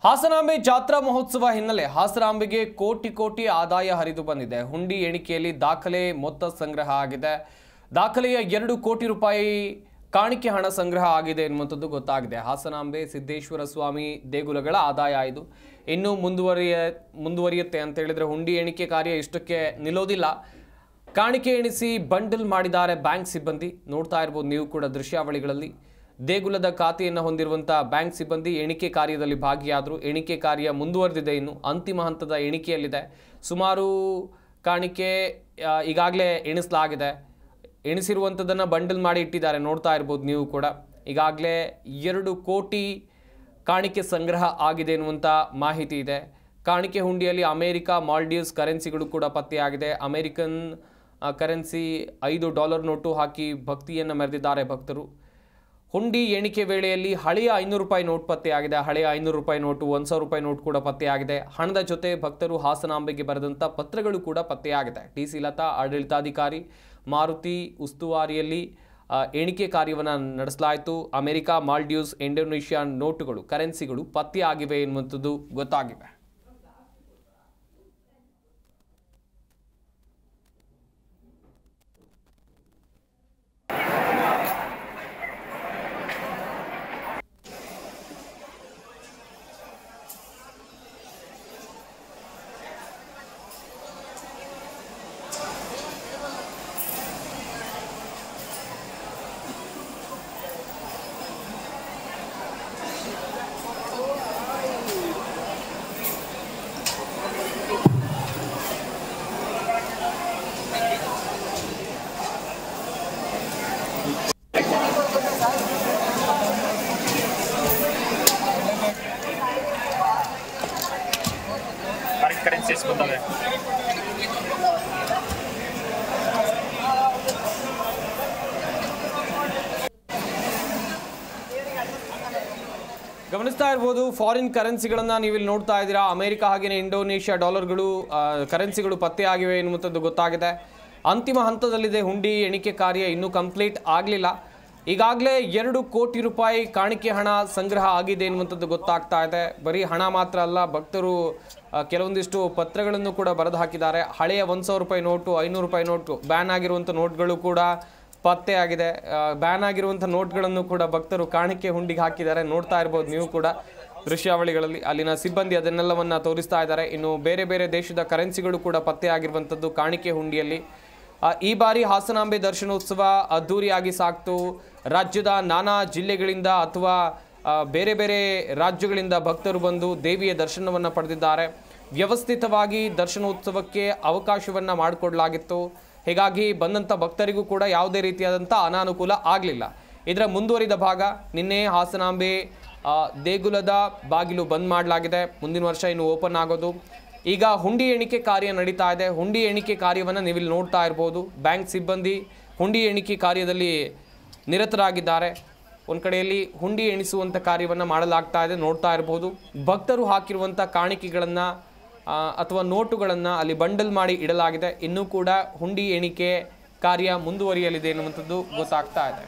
ಹಾಸನಾಂಬೆ ಜಾತ್ರಾ ಮಹೋತ್ಸವ ಹಿನ್ನೆಲೆ ಹಾಸನಾಂಬೆಗೆ ಕೋಟಿ ಕೋಟಿ ಆದಾಯ ಹರಿದು ಬಂದಿದೆ. ಹುಂಡಿ ಎಣಿಕೆಯಲ್ಲಿ ದಾಖಲೆ ಮೊತ್ತ ಸಂಗ್ರಹ ಆಗಿದೆ. ದಾಖಲೆಯ 2 ಕೋಟಿ ರೂಪಾಯಿ ಕಾಣಿಕೆ ಹಣ ಸಂಗ್ರಹ ಆಗಿದೆ ಎನ್ನುವಂಥದ್ದು ಗೊತ್ತಾಗಿದೆ. ಹಾಸನಾಂಬೆ ಸಿದ್ದೇಶ್ವರ ಸ್ವಾಮಿ ದೇಗುಲಗಳ ಆದಾಯ ಇದು ಇನ್ನೂ ಮುಂದುವರಿಯುತ್ತೆ ಅಂತ ಹೇಳಿದ್ರೆ ಹುಂಡಿ ಎಣಿಕೆ ಕಾರ್ಯ ಇಷ್ಟಕ್ಕೆ ನಿಲ್ಲೋದಿಲ್ಲ. ಕಾಣಿಕೆ ಎಣಿಸಿ ಬಂಡಲ್ ಮಾಡಿದ್ದಾರೆ ಬ್ಯಾಂಕ್ ಸಿಬ್ಬಂದಿ. ನೋಡ್ತಾ ಇರಬಹುದು ನೀವು ಕೂಡ ದೃಶ್ಯಾವಳಿಗಳಲ್ಲಿ. ದೇಗುಲದ ಖಾತೆಯನ್ನು ಹೊಂದಿರುವಂಥ ಬ್ಯಾಂಕ್ ಸಿಬ್ಬಂದಿ ಎಣಿಕೆ ಕಾರ್ಯದಲ್ಲಿ ಭಾಗಿಯಾದರು. ಎಣಿಕೆ ಕಾರ್ಯ ಮುಂದುವರೆದಿದೆ, ಇನ್ನು ಅಂತಿಮ ಹಂತದ ಎಣಿಕೆಯಲ್ಲಿದೆ. ಸುಮಾರು ಕಾಣಿಕೆ ಈಗಾಗಲೇ ಎಣಿಸಲಾಗಿದೆ. ಎಣಿಸಿರುವಂಥದ್ದನ್ನು ಬಂಡಲ್ ಮಾಡಿ ಇಟ್ಟಿದ್ದಾರೆ, ನೋಡ್ತಾ ಇರ್ಬೋದು ನೀವು ಕೂಡ. ಈಗಾಗಲೇ 2 ಕೋಟಿ ಕಾಣಿಕೆ ಸಂಗ್ರಹ ಆಗಿದೆ ಎನ್ನುವಂಥ ಮಾಹಿತಿ ಇದೆ. ಕಾಣಿಕೆ ಹುಂಡಿಯಲ್ಲಿ ಅಮೇರಿಕಾ, ಮಾಲ್ಡೀವ್ಸ್ ಕರೆನ್ಸಿಗಳು ಕೂಡ ಪತ್ತೆಯಾಗಿದೆ. ಅಮೇರಿಕನ್ ಕರೆನ್ಸಿ $5 ನೋಟು ಹಾಕಿ ಭಕ್ತಿಯನ್ನು ಮೆರೆದಿದ್ದಾರೆ ಭಕ್ತರು. ಹುಂಡಿ ಎಣಿಕೆ ವೇಳೆಯಲ್ಲಿ ಹಳೆಯ 500 ರೂಪಾಯಿ ನೋಟ್ ಪತ್ತೆಯಾಗಿದೆ. ಹಳೆಯ 500 ರೂಪಾಯಿ ನೋಟು, 1,000 ರೂಪಾಯಿ ನೋಟ್ ಕೂಡ ಪತ್ತೆಯಾಗಿದೆ. ಹಣದ ಜೊತೆ ಭಕ್ತರು ಹಾಸನಾಂಬೆಗೆ ಬರೆದಂಥ ಪತ್ರಗಳು ಕೂಡ ಪತ್ತೆಯಾಗಿದೆ. ಟಿ.ಸಿ. ಲತಾ ಆಡಳಿತಾಧಿಕಾರಿ, ಮಾರುತಿ ಉಸ್ತುವಾರಿಯಲ್ಲಿ ಎಣಿಕೆ ಕಾರ್ಯವನ್ನು ನಡೆಸಲಾಯಿತು. ಅಮೆರಿಕ, ಮಾಲ್ಡೀವ್ಸ್, ಇಂಡೋನೇಷ್ಯಾ ನೋಟುಗಳು, ಕರೆನ್ಸಿಗಳು ಪತ್ತೆಯಾಗಿವೆ ಎನ್ನುವಂಥದ್ದು ಗೊತ್ತಾಗಿವೆ. ಕರೆನ್ಸೀಸ್ ಬಂದವೆ. ಗಮನಿಸ್ತಾ ಇರ್ಬೋದು ಫಾರಿನ್ ಕರೆನ್ಸಿಗಳನ್ನು ನೀವಿಲ್ಲಿ ನೋಡ್ತಾ ಇದ್ದೀರಾ. ಅಮೆರಿಕ ಹಾಗೆಯೇ ಇಂಡೋನೇಷ್ಯಾ ಡಾಲರ್ಗಳು ಕರೆನ್ಸಿಗಳು ಪತ್ತೆಯಾಗಿವೆ ಎನ್ನುವಂಥದ್ದು ಗೊತ್ತಾಗಿದೆ. ಅಂತಿಮ ಹಂತದಲ್ಲಿದೆ ಹುಂಡಿ ಎಣಿಕೆ ಕಾರ್ಯ, ಇನ್ನೂ ಕಂಪ್ಲೀಟ್ ಆಗಲಿಲ್ಲ. ಈಗಾಗಲೇ 2 ಕೋಟಿ ರೂಪಾಯಿ ಕಾಣಿಕೆ ಹಣ ಸಂಗ್ರಹ ಆಗಿದೆ ಎನ್ನುವಂಥದ್ದು ಗೊತ್ತಾಗ್ತಾ ಇದೆ. ಬರೀ ಹಣ ಮಾತ್ರ ಅಲ್ಲ, ಭಕ್ತರು ಕೆಲವೊಂದಿಷ್ಟು ಪತ್ರಗಳನ್ನು ಕೂಡ ಬರೆದು ಹಾಕಿದ್ದಾರೆ. ಹಳೆಯ 1,000 ರೂಪಾಯಿ ನೋಟು, 500 ರೂಪಾಯಿ ನೋಟು, ಬ್ಯಾನ್ ಆಗಿರುವಂಥ ನೋಟ್ಗಳು ಕೂಡ ಪತ್ತೆಯಾಗಿದೆ. ಬ್ಯಾನ್ ಆಗಿರುವಂಥ ನೋಟ್ಗಳನ್ನು ಕೂಡ ಭಕ್ತರು ಕಾಣಿಕೆ ಹುಂಡಿಗೆ ಹಾಕಿದ್ದಾರೆ, ನೋಡ್ತಾ ಇರ್ಬೋದು ನೀವು ಕೂಡ ದೃಶ್ಯಾವಳಿಗಳಲ್ಲಿ. ಅಲ್ಲಿನ ಸಿಬ್ಬಂದಿ ಅದನ್ನೆಲ್ಲವನ್ನು ತೋರಿಸ್ತಾ ಇದ್ದಾರೆ. ಇನ್ನು ಬೇರೆ ಬೇರೆ ದೇಶದ ಕರೆನ್ಸಿಗಳು ಕೂಡ ಪತ್ತೆಯಾಗಿರುವಂಥದ್ದು ಕಾಣಿಕೆ ಹುಂಡಿಯಲ್ಲಿ. ಈ ಬಾರಿ ಹಾಸನಾಂಬೆ ದರ್ಶನೋತ್ಸವ ಅದ್ಧೂರಿಯಾಗಿ ಸಾಕ್ತು. ರಾಜ್ಯದ ನಾನಾ ಜಿಲ್ಲೆಗಳಿಂದ ಅಥವಾ ಬೇರೆ ಬೇರೆ ರಾಜ್ಯಗಳಿಂದ ಭಕ್ತರು ಬಂದು ದೇವಿಯ ದರ್ಶನವನ್ನು ಪಡೆದಿದ್ದಾರೆ. ವ್ಯವಸ್ಥಿತವಾಗಿ ದರ್ಶನೋತ್ಸವಕ್ಕೆ ಅವಕಾಶವನ್ನು ಮಾಡಿಕೊಡಲಾಗಿತ್ತು. ಹೀಗಾಗಿ ಬಂದಂಥ ಭಕ್ತರಿಗೂ ಕೂಡ ಯಾವುದೇ ರೀತಿಯಾದಂಥ ಅನಾನುಕೂಲ ಆಗಲಿಲ್ಲ. ಇದರ ಮುಂದುವರಿದ ಭಾಗ ನಿನ್ನೆ ಹಾಸನಾಂಬೆ ದೇಗುಲದ ಬಾಗಿಲು ಬಂದ್ ಮಾಡಲಾಗಿದೆ. ಮುಂದಿನ ವರ್ಷ ಇನ್ನು ಓಪನ್ ಆಗೋದು. ಈಗ ಹುಂಡಿ ಎಣಿಕೆ ಕಾರ್ಯ ನಡೀತಾ ಇದೆ. ಹುಂಡಿ ಎಣಿಕೆ ಕಾರ್ಯವನ್ನು ನೀವಿಲ್ಲಿ ನೋಡ್ತಾ ಇರ್ಬೋದು. ಬ್ಯಾಂಕ್ ಸಿಬ್ಬಂದಿ ಹುಂಡಿ ಎಣಿಕೆ ಕಾರ್ಯದಲ್ಲಿ ನಿರತರಾಗಿದ್ದಾರೆ. ಒಂದು ಕಡೆಯಲ್ಲಿ ಹುಂಡಿ ಎಣಿಸುವಂಥ ಕಾರ್ಯವನ್ನು ಮಾಡಲಾಗ್ತಾ ಇದೆ, ನೋಡ್ತಾ ಇರ್ಬೋದು. ಭಕ್ತರು ಹಾಕಿರುವಂಥ ಕಾಣಿಕೆಗಳನ್ನು ಅಥವಾ ನೋಟುಗಳನ್ನು ಅಲ್ಲಿ ಬಂಡಲ್ ಮಾಡಿ ಇಡಲಾಗಿದೆ. ಇನ್ನೂ ಕೂಡ ಹುಂಡಿ ಎಣಿಕೆ ಕಾರ್ಯ ಮುಂದುವರಿಯಲಿದೆ ಎನ್ನುವಂಥದ್ದು ಗೊತ್ತಾಗ್ತಾ ಇದೆ.